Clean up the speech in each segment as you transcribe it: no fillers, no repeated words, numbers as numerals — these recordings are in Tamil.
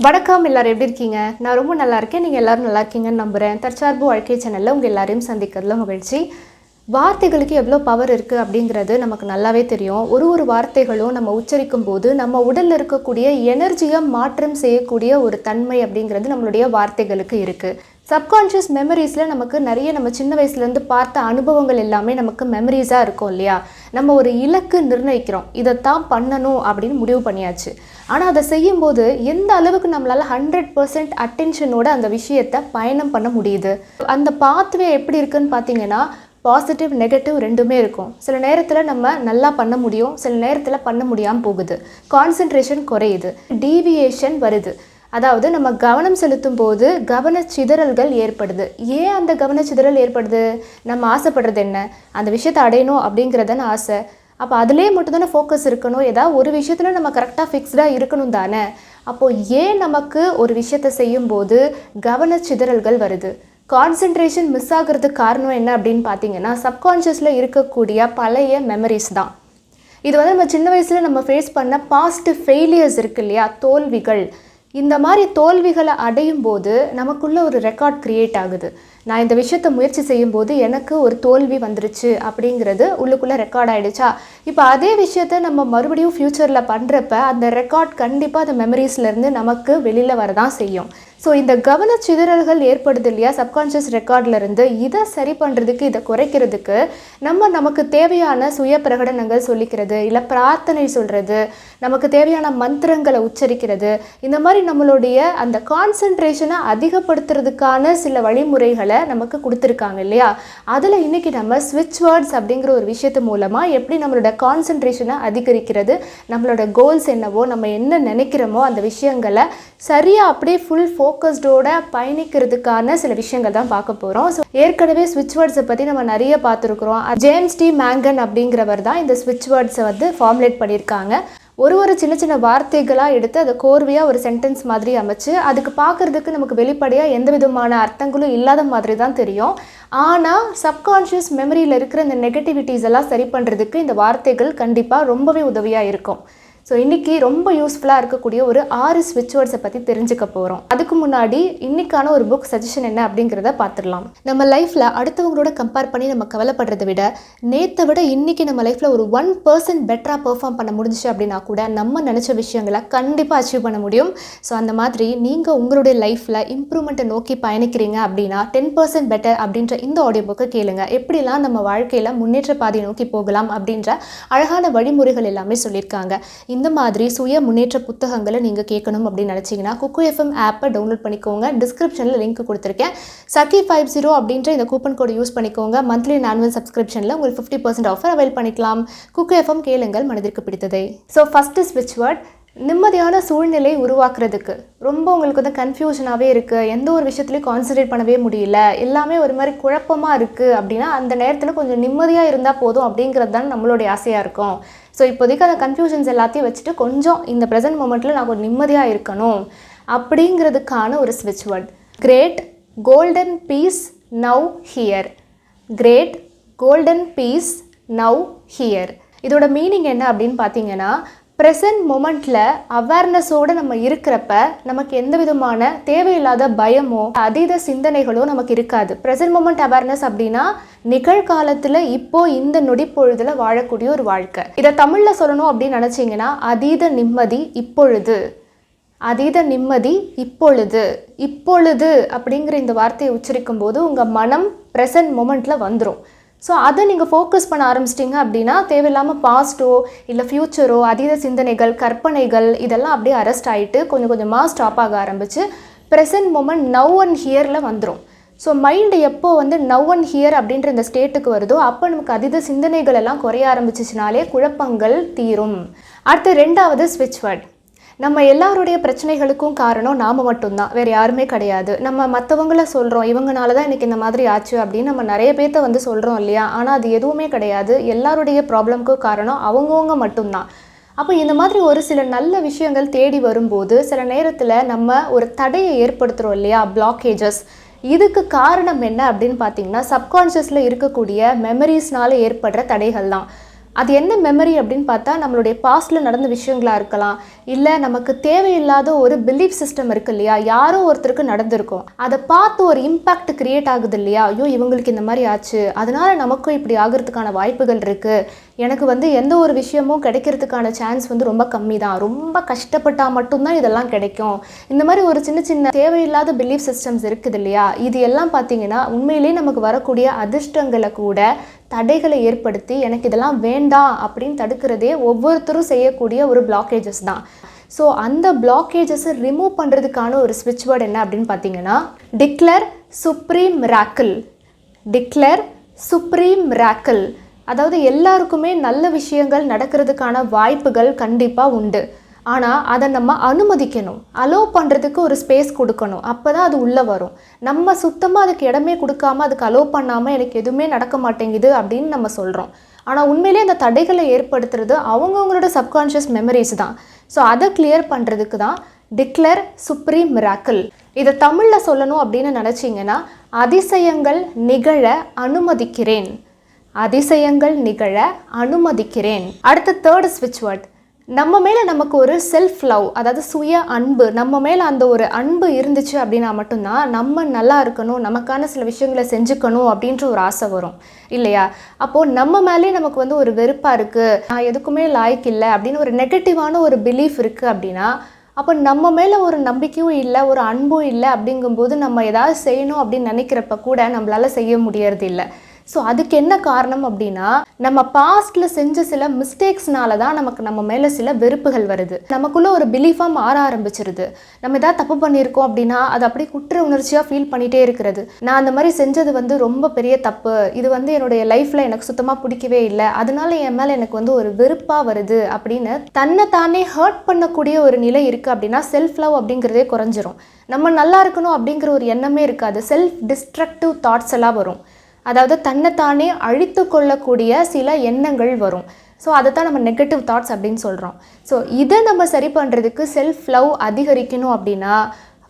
வணக்கம், எல்லாரும் எப்படி இருக்கீங்க? நான் ரொம்ப நல்லா இருக்கேன். நீங்கள் எல்லாரும் நல்லா இருக்கீங்கன்னு நம்புகிறேன். தற்சார்பு வாழ்க்கை சேனலில் உங்கள் எல்லாரையும் சந்திக்கிறதுல மகிழ்ச்சி. வார்த்தைகளுக்கு எவ்வளோ பவர் இருக்குது அப்படிங்கிறது நமக்கு நல்லாவே தெரியும். ஒரு வார்த்தைகளும் நம்ம உச்சரிக்கும் போது நம்ம உடலில் இருக்கக்கூடிய எனர்ஜியை மாற்றம் செய்யக்கூடிய ஒரு தன்மை அப்படிங்கிறது நம்மளுடைய வார்த்தைகளுக்கு இருக்குது. சப்கான்ஷியஸ் மெமரிஸில் நமக்கு நிறைய நம்ம சின்ன வயசுலேருந்து பார்த்த அனுபவங்கள் எல்லாமே நமக்கு மெமரிஸாக இருக்கும் இல்லையா? நம்ம ஒரு இலக்கு நிர்ணயிக்கிறோம், இதைத்தான் பண்ணணும் அப்படின்னு முடிவு பண்ணியாச்சு. ஆனால் அதை செய்யும்போது எந்த அளவுக்கு நம்மளால் 100% அட்டென்ஷனோட அந்த விஷயத்தை பயணம் பண்ண முடியுது? அந்த பாத்வே எப்படி இருக்குன்னு பார்த்தீங்கன்னா, பாசிட்டிவ் நெகட்டிவ் ரெண்டுமே இருக்கும். சில நேரத்தில் நம்ம நல்லா பண்ண முடியும், சில நேரத்தில் பண்ண முடியாமல் போகுது. கான்சன்ட்ரேஷன் குறையுது, டீவியேஷன் வருது. அதாவது நம்ம கவனம் செலுத்தும் போது கவனச்சிதறல்கள் ஏற்படுது. ஏன் அந்த கவனச்சிதறல் ஏற்படுது? நம்ம ஆசைப்படுறது என்ன? அந்த விஷயத்தை அடையணும் அப்படிங்கிறதான ஆசை. அப்போ அதிலே மட்டும் தானே ஃபோக்கஸ் இருக்கணும். ஏதாவது ஒரு விஷயத்தில் நம்ம கரெக்டாக ஃபிக்ஸ்டாக இருக்கணும் தானே. அப்போது ஏன் நமக்கு ஒரு விஷயத்தை செய்யும்போது கவனச்சிதறல்கள் வருது? கான்சன்ட்ரேஷன் மிஸ் ஆகிறதுக்கு காரணம் என்ன அப்படின்னு பார்த்தீங்கன்னா, சப்கான்ஷியஸில் இருக்கக்கூடிய பழைய மெமரிஸ் தான். இது வந்து நம்ம சின்ன வயசில் நம்ம ஃபேஸ் பண்ண பாஸ்ட் ஃபெயிலியர்ஸ் இருக்கு இல்லையா, தோல்விகள். இந்த மாதிரி தோல்விகளை அடையும் போது நமக்குள்ள ஒரு ரெக்கார்ட் க்ரியேட் ஆகுது. நான் இந்த விஷயத்தை முயற்சி செய்யும்போது எனக்கு ஒரு தோல்வி வந்துருச்சு அப்படிங்கிறது உள்ளுக்குள்ளே ரெக்கார்ட் ஆகிடுச்சா. இப்போ அதே விஷயத்தை நம்ம மறுபடியும் ஃப்யூச்சரில் பண்ணுறப்ப அந்த ரெக்கார்ட் கண்டிப்பாக அந்த மெமரிஸ்லேருந்து நமக்கு வெளியில் வரதான் செய்யும். ஸோ இந்த கவனச்சிதறல்கள் ஏற்படுது இல்லையா சப்கான்ஷியஸ் ரெக்கார்ட்லேருந்து, இதை சரி பண்ணுறதுக்கு, இதை குறைக்கிறதுக்கு நமக்கு தேவையான சுய பிரகடனங்கள் சொல்லிக்கிறது, இல்லை பிரார்த்தனை சொல்கிறது, நமக்கு தேவையான மந்திரங்களை உச்சரிக்கிறது, இந்த மாதிரி நம்மளுடைய அந்த கான்சன்ட்ரேஷனை அதிகப்படுத்துறதுக்கான சில வழிமுறைகளை நமக்கு கொடுத்துருக்காங்க இல்லையா. அதில் இன்றைக்கி நம்ம ஸ்விட்ச்வேர்ட்ஸ் அப்படிங்கிற ஒரு விஷயத்து மூலமாக எப்படி நம்மளோட கான்சன்ட்ரேஷனை அதிகரிக்கிறது, நம்மளோட கோல்ஸ் என்னவோ, நம்ம என்ன நினைக்கிறோமோ அந்த விஷயங்களை சரியாக அப்படியே ஃபுல் ஃபோக்கஸ்டோட பயணிக்கிறதுக்கான சில விஷயங்கள் தான் பார்க்க போகிறோம். ஸோ ஏற்கனவே ஸ்விட்ச்வேர்ட்ஸை பற்றி நம்ம நிறைய பார்த்துருக்குறோம். ஜேம்ஸ் டி மேங்கன் அப்படிங்கிறவர் தான் இந்த ஸ்விட்ச்வேர்ட்ஸை வந்து ஃபார்முலேட் பண்ணியிருக்காங்க. ஒரு சின்ன சின்ன வார்த்தைகளாக எடுத்து அதை கோர்வையாக ஒரு சென்டென்ஸ் மாதிரி அமைச்சு அதுக்கு பார்க்குறதுக்கு நமக்கு வெளிப்படையாக எந்த விதமான அர்த்தங்களும் இல்லாத மாதிரி தான் தெரியும். ஆனால் சப்கான்ஷியஸ் மெமரியில் இருக்கிற இந்த நெகட்டிவிட்டிஸ் எல்லாம் சரி பண்ணுறதுக்கு இந்த வார்த்தைகள் கண்டிப்பாக ரொம்பவே உதவியாக இருக்கும். ஸோ இன்றைக்கி ரொம்ப யூஸ்ஃபுல்லாக இருக்கக்கூடிய ஒரு 6 ஸ்விட்ச்வேர்ட்ஸை பற்றி தெரிஞ்சுக்க போகிறோம். அதுக்கு முன்னாடி இன்றைக்கான ஒரு புக் சஜஷன் என்ன அப்படிங்கிறத பார்த்துடலாம். நம்ம லைஃப்பில் அடுத்தவங்களோட கம்பேர் பண்ணி நம்ம கவலைப்படுறதை விட நேற்றை விட இன்றைக்கி நம்ம லைஃப்பில் ஒரு 1% பெட்டராக பெர்ஃபார்ம் பண்ண முடிஞ்சிச்சு அப்படின்னா கூட நம்ம நினச்ச விஷயங்களை கண்டிப்பாக அச்சீவ் பண்ண முடியும். ஸோ அந்த மாதிரி நீங்கள் உங்களுடைய லைஃப்பில் இம்ப்ரூவ்மெண்ட்டை நோக்கி பயணிக்கிறீங்க அப்படின்னா 10% பெட்டர் அப்படின்ற இந்த ஆடியோ புக்கை கேளுங்க. எப்படிலாம் நம்ம வாழ்க்கையில் முன்னேற்ற பாதையை நோக்கி போகலாம் அப்படின்ற அழகான வழிமுறைகள் எல்லாமே சொல்லியிருக்காங்க. இந்த மாதிரி சுய முன்னேற்ற புத்தகங்களை நீங்கள் கேட்கணும் அப்படின்னு நினச்சிங்கன்னா குக்கு எஃப்எம் ஆப்பை டவுன்லோட் பண்ணிக்கோங்க. டிஸ்கிரிப்ஷனில் லிங்க் கொடுத்துருக்கேன். சக்கி50 அப்படின்ற இந்த கூப்பன் கோடு யூஸ் பண்ணிக்கோங்க. மந்த்லி அண்ட் ஆனுவல் சப்ஸ்கிரிப்ஷனில் உங்களுக்கு 50% ஆஃபர் அவைல் பண்ணிக்கலாம். குக்கு எஃப்எம் கேளுங்கள், மனதிற்கு பிடித்ததை. ஸோ ஃபஸ்ட்டு ஸ்விட்ச்வேர்ட், நிம்மதியான சூழ்நிலை உருவாக்குறதுக்கு. ரொம்ப உங்களுக்கு வந்து கன்ஃபியூஷனாகவே இருக்குது, எந்த ஒரு விஷயத்துலையும் கான்சன்ட்ரேட் பண்ணவே முடியல, எல்லாமே ஒரு மாதிரி குழப்பமாக இருக்குது அப்படின்னா அந்த நேரத்தில் கொஞ்சம் நிம்மதியாக இருந்தால் போதும் அப்படிங்கிறது தான் நம்மளுடைய ஆசையாக இருக்கும். ஸோ இப்போதைக்கு அந்த கன்ஃபியூஷன்ஸ் எல்லாத்தையும் வச்சுட்டு கொஞ்சம் இந்த ப்ரெசன்ட் மூமெண்ட்டில் நான் கொஞ்சம் நிம்மதியாக இருக்கணும் அப்படிங்கிறதுக்கான ஒரு switchword. Great golden peace now here. Great golden peace now here. இதோட மீனிங் என்ன அப்படின்னு பார்த்தீங்கன்னா, ப்ரெசன்ட் மொமெண்ட்டில் அவேர்னஸோடு நம்ம இருக்கிறப்ப நமக்கு எந்த விதமான தேவையில்லாத பயமோ அதீத சிந்தனைகளோ நமக்கு இருக்காது. ப்ரெசன்ட் மொமெண்ட் அவேர்னஸ் அப்படின்னா நிகழ்காலத்தில் இப்போ இந்த நொடி பொழுதில் வாழக்கூடிய ஒரு வாழ்க்கை. இதை தமிழில் சொல்லணும் அப்படின்னு நினச்சிங்கன்னா அதீத நிம்மதி இப்பொழுது. அதீத நிம்மதி இப்பொழுது. இப்பொழுது அப்படிங்கிற இந்த வார்த்தையை உச்சரிக்கும் போது உங்கள் மனம் ப்ரெசன்ட் மொமெண்ட்டில் வந்துடும். ஸோ அதை நீங்கள் ஃபோக்கஸ் பண்ண ஆரம்பிச்சிட்டிங்க அப்படின்னா தேவையில்லாமல் பாஸ்ட்டோ இல்லை ஃப்யூச்சரோ அதீத சிந்தனைகள் கற்பனைகள் இதெல்லாம் அப்படியே அரெஸ்ட் ஆகிட்டு கொஞ்சம் கொஞ்சமாக ஸ்டாப் ஆக ஆரம்பித்து ப்ரெசன்ட் மொமெண்ட் நவ் அண்ட் ஹியரில் வந்துடும். ஸோ மைண்டு எப்போ வந்து நவ் அண்ட் ஹியர் அப்படின்ற இந்த ஸ்டேட்டுக்கு வருதோ அப்போ நமக்கு அதீத சிந்தனைகள் எல்லாம் குறைய ஆரம்பிச்சிச்சினாலே குழப்பங்கள் தீரும். அடுத்து 2வது ஸ்விட்ச்வேர்ட். நம்ம எல்லாருடைய பிரச்சனைகளுக்கும் காரணம் நாம் மட்டும்தான், வேறு யாருமே கிடையாது. நம்ம மற்றவங்கள சொல்கிறோம், இவங்கனால தான் இன்றைக்கி இந்த மாதிரி ஆச்சு அப்படின்னு நம்ம நிறைய பேர்த்த வந்து சொல்கிறோம் இல்லையா. ஆனால் அது எதுவுமே கிடையாது. எல்லாருடைய ப்ராப்ளம்க்கும் காரணம் அவங்கவுங்க மட்டும்தான். அப்போ இந்த மாதிரி ஒரு சில நல்ல விஷயங்கள் தேடி வரும்போது சில நேரத்தில் நம்ம ஒரு தடையை ஏற்படுத்துகிறோம் இல்லையா, பிளாக்கேஜஸ். இதுக்கு காரணம் என்ன அப்படின்னு பார்த்தீங்கன்னா சப்கான்ஷியஸில் இருக்கக்கூடிய மெமரிஸ்னால் ஏற்படுற தடைகள் தான். அது என்ன மெமரி அப்படின்னு பார்த்தா நம்மளுடைய பாஸ்ட்டில் நடந்த விஷயங்களாக இருக்கலாம், இல்லை நமக்கு தேவையில்லாத ஒரு பிலீஃப் சிஸ்டம் இருக்குது இல்லையா, யாரோ ஒருத்தருக்கு நடந்திருக்கும், அதை பார்த்து ஒரு இம்பேக்ட் கிரியேட் ஆகுது இல்லையா, ஐயோ இவங்களுக்கு இந்த மாதிரி ஆச்சு, அதனால நமக்கும் இப்படி ஆகிறதுக்கான வாய்ப்புகள் இருக்குது, எனக்கு வந்து எந்த ஒரு விஷயமும் கிடைக்கிறதுக்கான சான்ஸ் வந்து ரொம்ப கம்மி தான், ரொம்ப கஷ்டப்பட்டால் மட்டும்தான் இதெல்லாம் கிடைக்கும், இந்த மாதிரி ஒரு சின்ன சின்ன தேவையில்லாத பிலீஃப் சிஸ்டம்ஸ் இருக்குது இல்லையா, இது எல்லாம் பார்த்தீங்கன்னா உண்மையிலேயே நமக்கு வரக்கூடிய அதிர்ஷ்டங்களை கூட தடைகளை ஏற்படுத்தி எனக்கு இதெல்லாம் வேண்டாம் அப்படின்னு தடுக்கிறதே ஒவ்வொருத்தரும் செய்யக்கூடிய ஒரு பிளாக்கேஜஸ் தான். ஸோ அந்த பிளாக்கேஜஸை ரிமூவ் பண்ணுறதுக்கான ஒரு ஸ்விட்ச் வேர்ட் என்ன அப்படின்னு பார்த்தீங்கன்னா declare supreme miracle. Declare supreme miracle. அதாவது எல்லாருக்குமே நல்ல விஷயங்கள் நடக்கிறதுக்கான வாய்ப்புகள் கண்டிப்பாக உண்டு. ஆனால் அதை நம்ம அனுமதிக்கணும், அலோவ் பண்ணுறதுக்கு ஒரு ஸ்பேஸ் கொடுக்கணும், அப்போ தான் அது உள்ளே வரும். நம்ம சுத்தமாக அதுக்கு இடமே கொடுக்காம அதுக்கு அலோவ் பண்ணாமல் எனக்கு எதுவுமே நடக்க மாட்டேங்குது அப்படின்னு நம்ம சொல்கிறோம். ஆனால் உண்மையிலே அந்த தடைகளை ஏற்படுத்துறது அவங்கவுங்களோட சப்கான்ஷியஸ் மெமரிஸ் தான். ஸோ அதை கிளியர் பண்ணுறதுக்கு தான் டிக்ளேர் சுப்ரீம் மிராக்கிள். இதை தமிழில் சொல்லணும் அப்படின்னு நினச்சிங்கன்னா அதிசயங்கள் நிகழ அனுமதிக்கிறேன். அதிசயங்கள் நிகழ அனுமதிக்கிறேன். அடுத்த தேர்ட் ஸ்விட்ச் வேர்ட், நம்ம மேலே நமக்கு ஒரு செல்ஃப் லவ், அதாவது சுய அன்பு, நம்ம மேலே அந்த ஒரு அன்பு இருந்துச்சு அப்படின்னா மட்டும்தான் நம்ம நல்லா இருக்கணும், நமக்கான சில விஷயங்களை செஞ்சுக்கணும் அப்படின்ற ஒரு ஆசை வரும் இல்லையா. அப்போது நம்ம மேலே நமக்கு வந்து ஒரு வெறுப்பாக இருக்குது, நான் எதுக்குமே லாய்க்கு இல்லை அப்படின்னு ஒரு நெகட்டிவான ஒரு பிலீஃப் இருக்குது அப்படின்னா, அப்போ நம்ம மேலே ஒரு நம்பிக்கையும் இல்லை, ஒரு அன்பும் இல்லை அப்படிங்கும்போது நம்ம ஏதாவது செய்யணும் அப்படின்னு நினைக்கிறப்ப கூட நம்மளால் செய்ய முடியறது இல்லை. ஸோ அதுக்கு என்ன காரணம் அப்படின்னா நம்ம பாஸ்டில் செஞ்ச சில மிஸ்டேக்ஸ்னால தான் நமக்கு நம்ம மேலே சில வெறுப்புகள் வருது, நமக்குள்ளே ஒரு பிலீஃபாக மாற ஆரம்பிச்சிருது. நம்ம எதாவது தப்பு பண்ணியிருக்கோம் அப்படின்னா அது அப்படியே குற்ற உணர்ச்சியாக ஃபீல் பண்ணிகிட்டே இருக்கிறது. நான் அந்த மாதிரி செஞ்சது வந்து ரொம்ப பெரிய தப்பு, இது வந்து என்னுடைய லைஃப்பில் எனக்கு சுத்தமாக பிடிக்கவே இல்லை, அதனால என் மேலே எனக்கு வந்து ஒரு வெறுப்பாக வருது அப்படின்னு தன்னை தானே ஹர்ட் பண்ணக்கூடிய ஒரு நிலை இருக்குது அப்படின்னா செல்ஃப் லவ் அப்படிங்கிறதே குறைஞ்சிரும். நம்ம நல்லா இருக்கணும் அப்படிங்கிற ஒரு எண்ணமே இருக்காது, செல்ஃப் டிஸ்ட்ரக்டிவ் தாட்ஸ் எல்லாம் வரும். அதாவது தன்னைத்தானே அழித்து கொள்ளக்கூடிய சில எண்ணங்கள் வரும். ஸோ அதை தான் நம்ம நெகட்டிவ் தாட்ஸ் அப்படின்னு சொல்கிறோம். ஸோ இதை நம்ம சரி பண்ணுறதுக்கு செல்ஃப் லவ் அதிகரிக்கணும் அப்படின்னா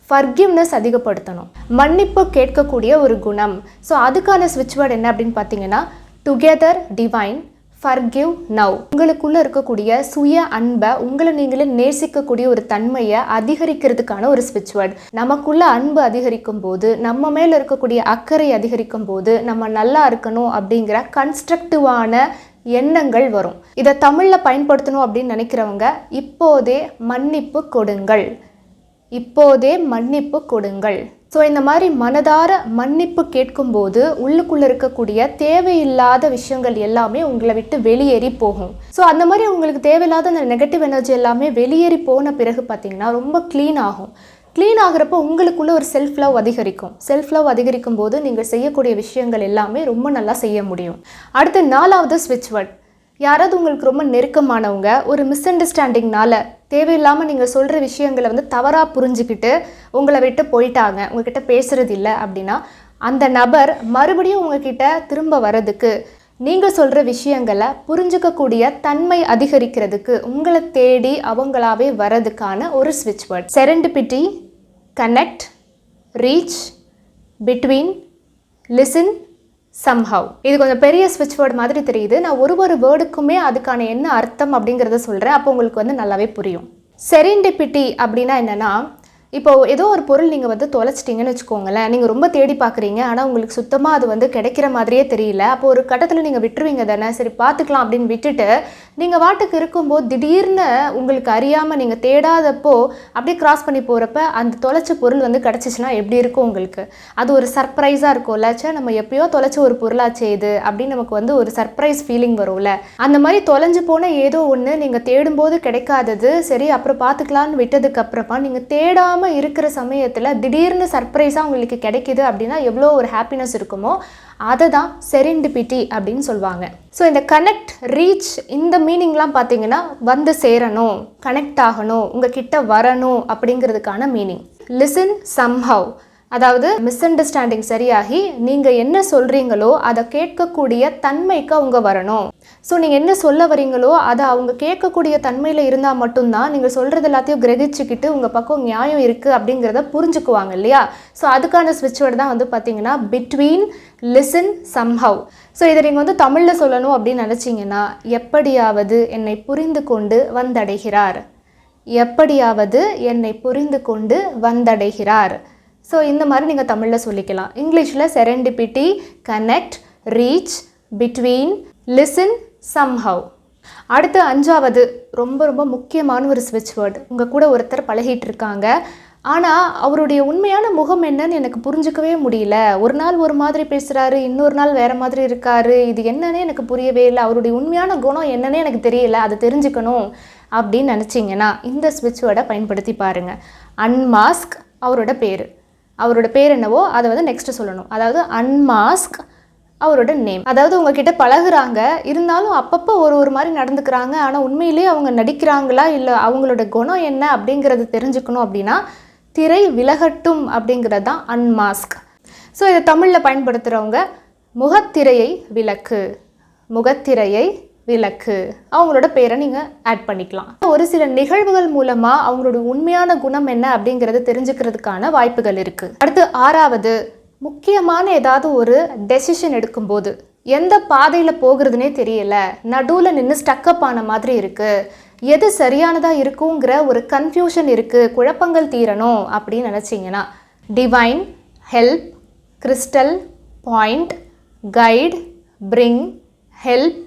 ஃபர்கிவ்னஸ் அதிகப்படுத்தணும், மன்னிப்பு கேட்கக்கூடிய ஒரு குணம். ஸோ அதுக்கான ஸ்விட்ச் வேர்ட் என்ன அப்படின்னு பார்த்தீங்கன்னா டுகெதர் டிவைன் ஃபர்கிவ் நவ். உங்களுக்குள்ளே இருக்கக்கூடிய சுய அன்பை, உங்களை நீங்களே நேசிக்கக்கூடிய ஒரு தன்மையை அதிகரிக்கிறதுக்கான ஒரு ஸ்விட்ச் வேர்ட். நமக்குள்ள அன்பு அதிகரிக்கும் போது, நம்ம மேலே இருக்கக்கூடிய அக்கறை அதிகரிக்கும் போது நம்ம நல்லா இருக்கணும் அப்படிங்கிற கன்ஸ்ட்ரக்டிவான எண்ணங்கள் வரும். இதை தமிழில் பயன்படுத்தணும் அப்படின்னு நினைக்கிறவங்க இப்போதே மன்னிப்பு கொடுங்கள், இப்போதே மன்னிப்பு கொடுங்கள். ஸோ இந்த மாதிரி மனதார மன்னிப்பு கேட்கும்போது உள்ளுக்குள்ளே இருக்கக்கூடிய தேவையில்லாத விஷயங்கள் எல்லாமே உங்களை விட்டு வெளியேறி போகும். ஸோ அந்த மாதிரி உங்களுக்கு தேவையில்லாத அந்த நெகட்டிவ் எனர்ஜி எல்லாமே வெளியேறி போன பிறகு பார்த்தீங்கன்னா ரொம்ப க்ளீன் ஆகும். க்ளீன் ஆகிறப்போ உங்களுக்குள்ளே ஒரு செல்ஃப் லவ் அதிகரிக்கும். செல்ஃப் லவ் அதிகரிக்கும் போது நீங்கள் செய்யக்கூடிய விஷயங்கள் எல்லாமே ரொம்ப நல்லா செய்ய முடியும். அடுத்து 4வது ஸ்விட்ச் வேர்ட், யாராவது உங்களுக்கு ரொம்ப நெருக்கமானவங்க ஒரு மிஸ் அண்டர்ஸ்டாண்டிங்னால தேவையில்லாமல் நீங்கள் சொல்கிற விஷயங்களை வந்து தவறாக புரிஞ்சுக்கிட்டு உங்களை விட்டு போயிட்டாங்க, உங்ககிட்ட பேசுகிறது இல்லை அப்படின்னா அந்த நபர் மறுபடியும் உங்ககிட்ட திரும்ப வர்றதுக்கு, நீங்கள் சொல்கிற விஷயங்களை புரிஞ்சுக்கக்கூடிய தன்மை அதிகரிக்கிறதுக்கு, உங்களை தேடி அவங்களாவே வர்றதுக்கான ஒரு ஸ்விட்ச் word serendipity, connect, reach, between, listen, somehow. இது கொஞ்சம் பெரிய ஸ்விட்ச் வேர்ட் மாதிரி தெரியுது. நான் ஒரு வேர்டுக்குமே அதுக்கான என்ன அர்த்தம் அப்படிங்கிறத சொல்கிறேன், அப்போ உங்களுக்கு வந்து நல்லாவே புரியும். செரண்டிபிட்டி அப்படின்னா என்னென்னா, இப்போ ஏதோ ஒரு பொருள் நீங்கள் வந்து தொலைச்சிட்டிங்கன்னு வச்சுக்கோங்களேன், நீங்கள் ரொம்ப தேடி பார்க்குறீங்க, ஆனால் உங்களுக்கு சுத்தமாக அது வந்து கிடைக்கிற மாதிரியே தெரியல. அப்போ ஒரு கட்டத்தில் நீங்கள் விட்டுருவீங்க தானே, சரி பார்த்துக்கலாம் அப்படின்னு விட்டுட்டு நீங்கள் வாட்டுக்கு இருக்கும்போது திடீர்னு உங்களுக்கு அறியாமல் நீங்கள் தேடாதப்போ அப்படியே கிராஸ் பண்ணி போகிறப்ப அந்த தொலைச்ச பொருள் வந்து கிடச்சிச்சின்னா எப்படி இருக்கும் உங்களுக்கு? அது ஒரு சர்ப்ரைஸாக இருக்கும்ல, சே நம்ம எப்பயோ தொலைச்ச ஒரு பொருளாச்சே இது அப்படின்னு நமக்கு வந்து ஒரு சர்ப்ரைஸ் ஃபீலிங் வரும்ல. அந்த மாதிரி தொலைஞ்சு போன ஏதோ ஒன்று நீங்கள் தேடும்போது கிடைக்காதது, சரி அப்புறம் பார்த்துக்கலான்னு விட்டதுக்கு அப்புறமா நீங்கள் தேடாமல் இருக்கிற சமயத்தில் திடீர்னு சர்ப்ரைஸாக உங்களுக்கு கிடைக்குது அப்படின்னா எவ்வளோ ஒரு ஹாப்பினஸ் இருக்குமோ அதை தான் செரண்டிபிட்டி அப்படின்னு சொல்லுவாங்க. ஸோ இந்த கனெக்ட், ரீச் இந்த மீனிங்லாம் பார்த்தீங்கன்னா வந்து சேரணும், கனெக்ட் ஆகணும், உங்கள் கிட்ட வரணும் அப்படிங்கிறதுக்கான மீனிங். லிசன், சம்ஹவ், அதாவது மிஸ் அண்டர்ஸ்டாண்டிங் சரியாகி நீங்கள் என்ன சொல்கிறீங்களோ அதை கேட்கக்கூடிய தன்மைக்கு அவங்க வரணும். ஸோ நீங்கள் என்ன சொல்ல வரீங்களோ அதை அவங்க கேட்கக்கூடிய தன்மையில் இருந்தால் மட்டும்தான் நீங்கள் சொல்கிறது எல்லாத்தையும் கிரகிச்சிக்கிட்டு உங்கள் பக்கம் நியாயம் இருக்குது அப்படிங்கிறத புரிஞ்சுக்குவாங்க இல்லையா. ஸோ அதுக்கான ஸ்விட்ச் வேர்டு தான் வந்து பார்த்தீங்கன்னா பிட்வீன், லிசன், சம்ஹவ். ஸோ இதை நீங்கள் வந்து தமிழில் சொல்லணும் அப்படின்னு நினச்சிங்கன்னா, எப்படியாவது என்னை புரிந்து கொண்டு வந்தடைகிறார், எப்படியாவது என்னை புரிந்து கொண்டு வந்தடைகிறார். ஸோ இந்த மாதிரி நீங்கள் தமிழில் சொல்லிக்கலாம். இங்கிலீஷில் serendipity, connect, reach, between, listen, somehow. அடுத்து 5வது ரொம்ப ரொம்ப முக்கியமான ஒரு ஸ்விட்ச் வேர்டு. உங்கள் கூட ஒருத்தர் பழகிட்டு இருக்காங்க, ஆனால் அவருடைய உண்மையான முகம் என்னன்னு எனக்கு புரிஞ்சுக்கவே முடியல. ஒரு நாள் ஒரு மாதிரி பேசுகிறாரு, இன்னொரு நாள் வேறு மாதிரி இருக்காரு, இது என்னன்னே எனக்கு புரியவே இல்லை, அவருடைய உண்மையான குணம் என்னன்னே எனக்கு தெரியல, அதை தெரிஞ்சுக்கணும் அப்படின்னு நினச்சிங்கன்னா இந்த ஸ்விட்ச் வேர்டை பயன்படுத்தி பாருங்கள். அன்மாஸ்க் அவரோட பேர் என்னவோ அதை வந்து நெக்ஸ்ட்டு சொல்லணும். அதாவது அன்மாஸ்க் அவரோட நேம். அதாவது உங்ககிட்ட பழகுறாங்க, இருந்தாலும் அப்பப்போ ஒரு மாதிரி நடந்துக்கிறாங்க, ஆனால் உண்மையிலேயே அவங்க நடிக்கிறாங்களா இல்லை அவங்களோட குணம் என்ன அப்படிங்கிறது தெரிஞ்சுக்கணும் அப்படின்னா திரை விலகட்டும் அப்படிங்கிறது தான் அன்மாஸ்க். ஸோ இதை தமிழில் பயன்படுத்துகிறவங்க முகத்திரையை விலக்கு, முகத்திரையை விலக்கு, அவங்களோட பேரை நீங்கள் ஆட் பண்ணிக்கலாம். ஒரு சில நிகழ்வுகள் மூலமாக அவங்களோட உண்மையான குணம் என்ன அப்படிங்கிறது தெரிஞ்சுக்கிறதுக்கான வாய்ப்புகள் இருக்குது. அடுத்து 6வது, முக்கியமான ஏதாவது ஒரு டெசிஷன் எடுக்கும்போது எந்த பாதையில் போகிறதுனே தெரியல, நடுவில் நின்று ஸ்டக்கப் ஆன மாதிரி இருக்குது, எது சரியானதாக இருக்குங்கிற ஒரு கன்ஃபியூஷன் இருக்குது, குழப்பங்கள் தீரணும் அப்படின்னு நினச்சிங்கன்னா divine, help, crystal, point, guide, bring, help,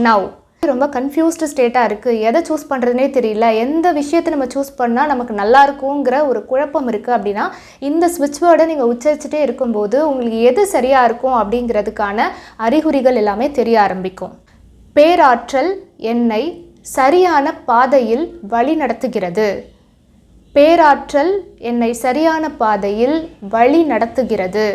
now. ரொம்ப கன்ஃபியூஸ்டு ஸ்டேட்டாக இருக்குது, எதை சூஸ் பண்ணுறதுனே தெரியல, எந்த விஷயத்தை நம்ம சூஸ் பண்ணால் நமக்கு நல்லா இருக்குங்கிற ஒரு குழப்பம் இருக்குது அப்படின்னா இந்த ஸ்விட்ச் வேர்டை நீங்கள் உச்சரிச்சுட்டே இருக்கும்போது உங்களுக்கு எது சரியாக இருக்கும் அப்படிங்கிறதுக்கான அறிகுறிகள் எல்லாமே தெரிய ஆரம்பிக்கும். பேராற்றல் என்னை சரியான பாதையில் வழி நடத்துகிறது, பேராற்றல் என்னை சரியான பாதையில் வழி நடத்துகிறது.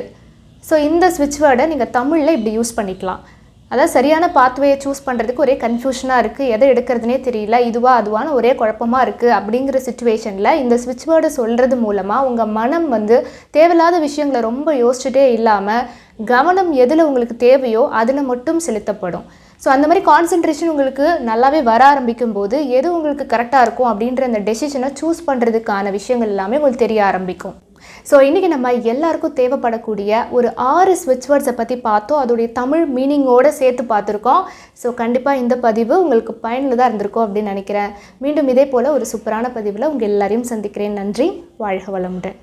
ஸோ இந்த ஸ்விட்ச் வேர்டை நீங்கள் தமிழில் இப்படி யூஸ் பண்ணிக்கலாம். அதாவது சரியான பாத்வேயை சூஸ் பண்ணுறதுக்கு ஒரே கன்ஃபியூஷனாக இருக்குது, எதை எடுக்கிறதுனே தெரியல, இதுவா அதுவான ஒரே குழப்பமாக இருக்குது அப்படிங்கிற சிச்சுவேஷனில் இந்த ஸ்விட்ச் வேர்டை சொல்கிறது மூலமாக உங்கள் மனம் வந்து தேவையில்லாத விஷயங்களை ரொம்ப யோசிச்சுட்டே இல்லாமல் கவனம் எதில் உங்களுக்கு தேவையோ அதில் மட்டும் செலுத்தப்படும். ஸோ அந்த மாதிரி கான்சன்ட்ரேஷன் உங்களுக்கு நல்லாவே வர ஆரம்பிக்கும் போது எது உங்களுக்கு கரெக்டாக இருக்கும் அப்படின்ற அந்த டெசிஷனை சூஸ் பண்ணுறதுக்கான விஷயங்கள் எல்லாமே உங்களுக்கு தெரிய ஆரம்பிக்கும். ஸோ இன்றைக்கி நம்ம எல்லாருக்கும் தேவைப்படக்கூடிய ஒரு 6 ஸ்விட்ச் வேர்ட்ஸை பற்றி பார்த்தோம், அதோடைய தமிழ் மீனிங்கோடு சேர்த்து பார்த்துருக்கோம். ஸோ கண்டிப்பாக இந்த பதிவு உங்களுக்கு பயனுள்ளதாக இருந்திருக்கும் அப்படின்னு நினைக்கிறேன். மீண்டும் இதே போல் ஒரு சூப்பரான பதிவில் உங்கள் எல்லாரையும் சந்திக்கிறேன். நன்றி, வாழ்க வளமுடன்.